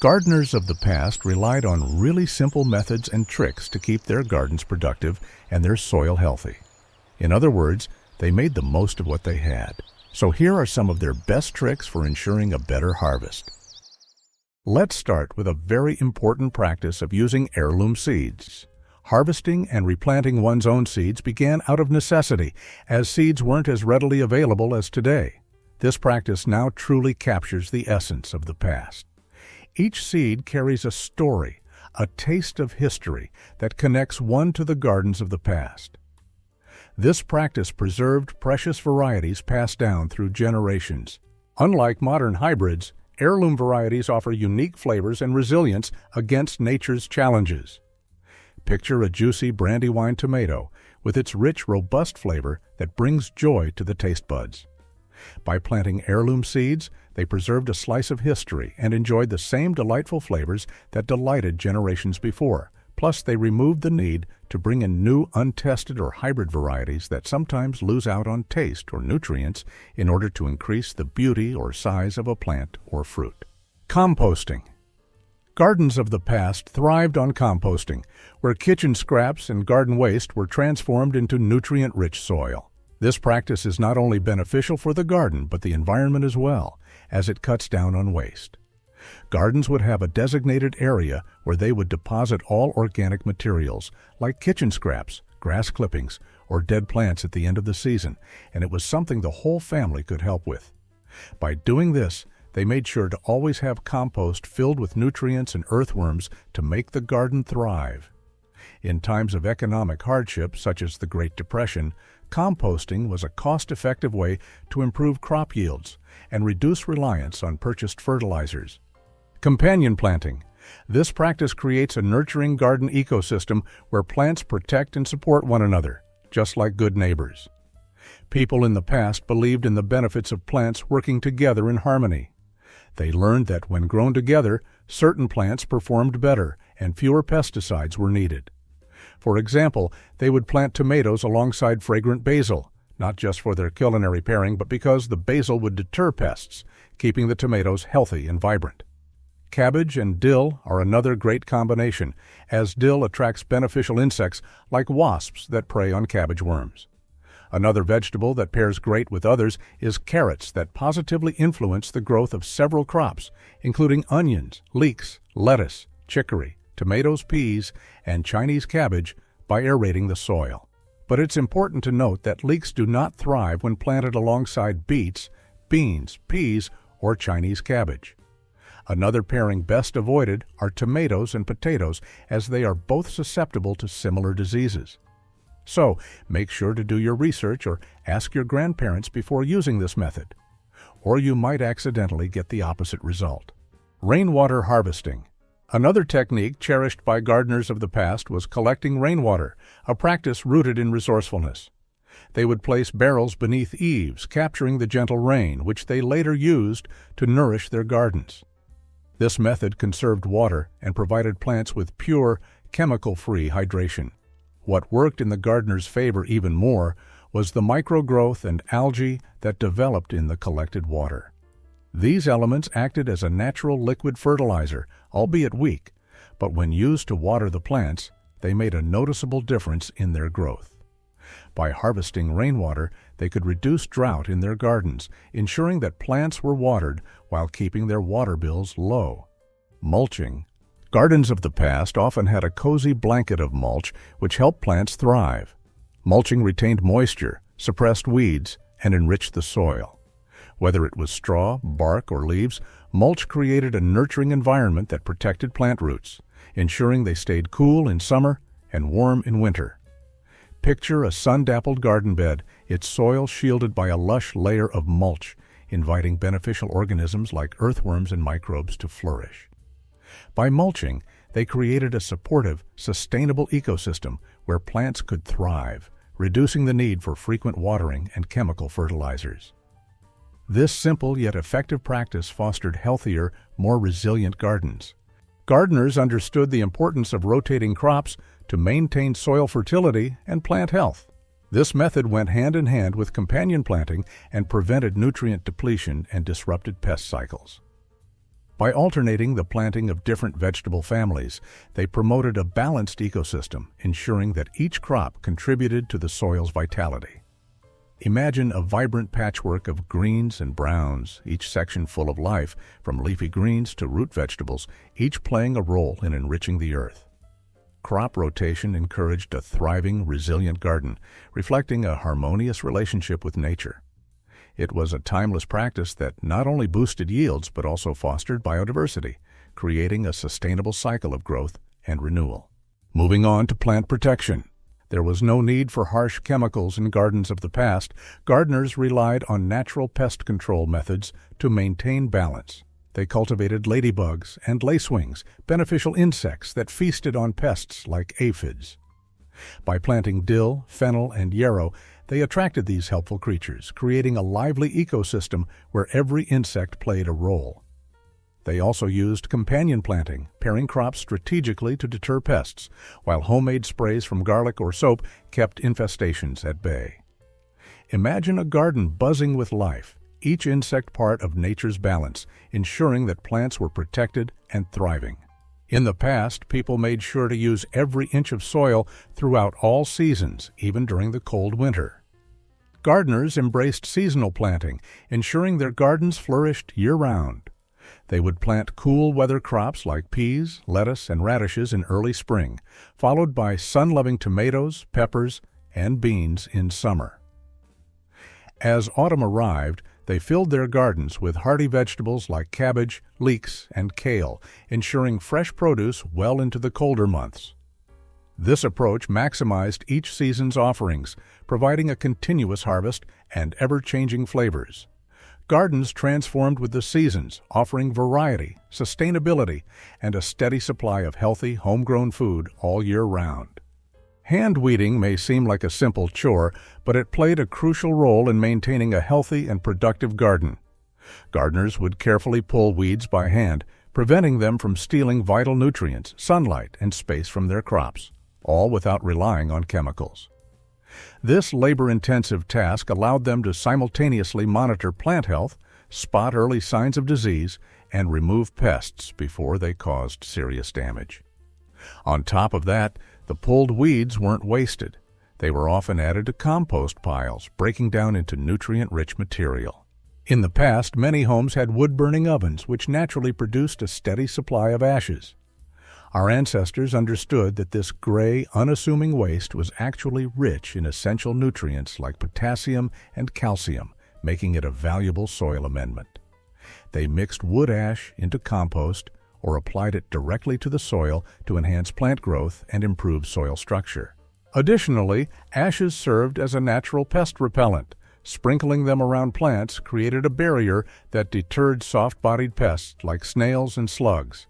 Gardeners of the past relied on really simple methods and tricks to keep their gardens productive and their soil healthy. In other words, they made the most of what they had. So here are some of their best tricks for ensuring a better harvest. Let's start with a very important practice of using heirloom seeds. Harvesting and replanting one's own seeds began out of necessity, as seeds weren't as readily available as today. This practice now truly captures the essence of the past. Each seed carries a story, a taste of history that connects one to the gardens of the past. This practice preserved precious varieties passed down through generations. Unlike modern hybrids, heirloom varieties offer unique flavors and resilience against nature's challenges. Picture a juicy brandywine tomato with its rich, robust flavor that brings joy to the taste buds. By planting heirloom seeds, they preserved a slice of history and enjoyed the same delightful flavors that delighted generations before. Plus, they removed the need to bring in new, untested or hybrid varieties that sometimes lose out on taste or nutrients in order to increase the beauty or size of a plant or fruit. Composting. Gardens of the past thrived on composting, where kitchen scraps and garden waste were transformed into nutrient-rich soil. This practice is not only beneficial for the garden but the environment as well, as it cuts down on waste. Gardens would have a designated area where they would deposit all organic materials, like kitchen scraps, grass clippings, or dead plants at the end of the season, and it was something the whole family could help with. By doing this, they made sure to always have compost filled with nutrients and earthworms to make the garden thrive. In times of economic hardship, such as the Great Depression, composting was a cost-effective way to improve crop yields and reduce reliance on purchased fertilizers. Companion planting. This practice creates a nurturing garden ecosystem where plants protect and support one another, just like good neighbors. People in the past believed in the benefits of plants working together in harmony. They learned that when grown together, certain plants performed better and fewer pesticides were needed. For example, they would plant tomatoes alongside fragrant basil, not just for their culinary pairing, but because the basil would deter pests, keeping the tomatoes healthy and vibrant. Cabbage and dill are another great combination, as dill attracts beneficial insects like wasps that prey on cabbage worms. Another vegetable that pairs great with others is carrots that positively influence the growth of several crops, including onions, leeks, lettuce, chicory, tomatoes, peas, and Chinese cabbage, by aerating the soil. But it's important to note that leeks do not thrive when planted alongside beets, beans, peas, or Chinese cabbage. Another pairing best avoided are tomatoes and potatoes, as they are both susceptible to similar diseases. So, make sure to do your research or ask your grandparents before using this method, or you might accidentally get the opposite result. Rainwater harvesting. Another technique cherished by gardeners of the past was collecting rainwater, a practice rooted in resourcefulness. They would place barrels beneath eaves, capturing the gentle rain, which they later used to nourish their gardens. This method conserved water and provided plants with pure, chemical-free hydration. What worked in the gardener's favor even more was the microgrowth and algae that developed in the collected water. These elements acted as a natural liquid fertilizer, albeit weak, but when used to water the plants, they made a noticeable difference in their growth. By harvesting rainwater, they could reduce drought in their gardens, ensuring that plants were watered while keeping their water bills low. Mulching. Gardens of the past often had a cozy blanket of mulch which helped plants thrive. Mulching retained moisture, suppressed weeds, and enriched the soil. Whether it was straw, bark, or leaves, mulch created a nurturing environment that protected plant roots, ensuring they stayed cool in summer and warm in winter. Picture a sun-dappled garden bed, its soil shielded by a lush layer of mulch, inviting beneficial organisms like earthworms and microbes to flourish. By mulching, they created a supportive, sustainable ecosystem where plants could thrive, reducing the need for frequent watering and chemical fertilizers. This simple yet effective practice fostered healthier, more resilient gardens. Gardeners understood the importance of rotating crops to maintain soil fertility and plant health. This method went hand in hand with companion planting and prevented nutrient depletion and disrupted pest cycles. By alternating the planting of different vegetable families, they promoted a balanced ecosystem, ensuring that each crop contributed to the soil's vitality. Imagine a vibrant patchwork of greens and browns, each section full of life, from leafy greens to root vegetables, each playing a role in enriching the earth. Crop rotation encouraged a thriving, resilient garden, reflecting a harmonious relationship with nature. It was a timeless practice that not only boosted yields but also fostered biodiversity, creating a sustainable cycle of growth and renewal. Moving on to plant protection. There was no need for harsh chemicals in gardens of the past. Gardeners relied on natural pest control methods to maintain balance. They cultivated ladybugs and lacewings, beneficial insects that feasted on pests like aphids. By planting dill, fennel, and yarrow, they attracted these helpful creatures, creating a lively ecosystem where every insect played a role. They also used companion planting, pairing crops strategically to deter pests, while homemade sprays from garlic or soap kept infestations at bay. Imagine a garden buzzing with life, each insect part of nature's balance, ensuring that plants were protected and thriving. In the past, people made sure to use every inch of soil throughout all seasons, even during the cold winter. Gardeners embraced seasonal planting, ensuring their gardens flourished year-round. They would plant cool weather crops like peas, lettuce, and radishes in early spring, followed by sun-loving tomatoes, peppers, and beans in summer. As autumn arrived, they filled their gardens with hardy vegetables like cabbage, leeks, and kale, ensuring fresh produce well into the colder months. This approach maximized each season's offerings, providing a continuous harvest and ever-changing flavors. Gardens transformed with the seasons, offering variety, sustainability, and a steady supply of healthy, homegrown food all year round. Hand weeding may seem like a simple chore, but it played a crucial role in maintaining a healthy and productive garden. Gardeners would carefully pull weeds by hand, preventing them from stealing vital nutrients, sunlight, and space from their crops, all without relying on chemicals. This labor-intensive task allowed them to simultaneously monitor plant health, spot early signs of disease, and remove pests before they caused serious damage. On top of that, the pulled weeds weren't wasted. They were often added to compost piles, breaking down into nutrient-rich material. In the past, many homes had wood-burning ovens, which naturally produced a steady supply of ashes. Our ancestors understood that this gray, unassuming waste was actually rich in essential nutrients like potassium and calcium, making it a valuable soil amendment. They mixed wood ash into compost or applied it directly to the soil to enhance plant growth and improve soil structure. Additionally, ashes served as a natural pest repellent. Sprinkling them around plants created a barrier that deterred soft-bodied pests like snails and slugs.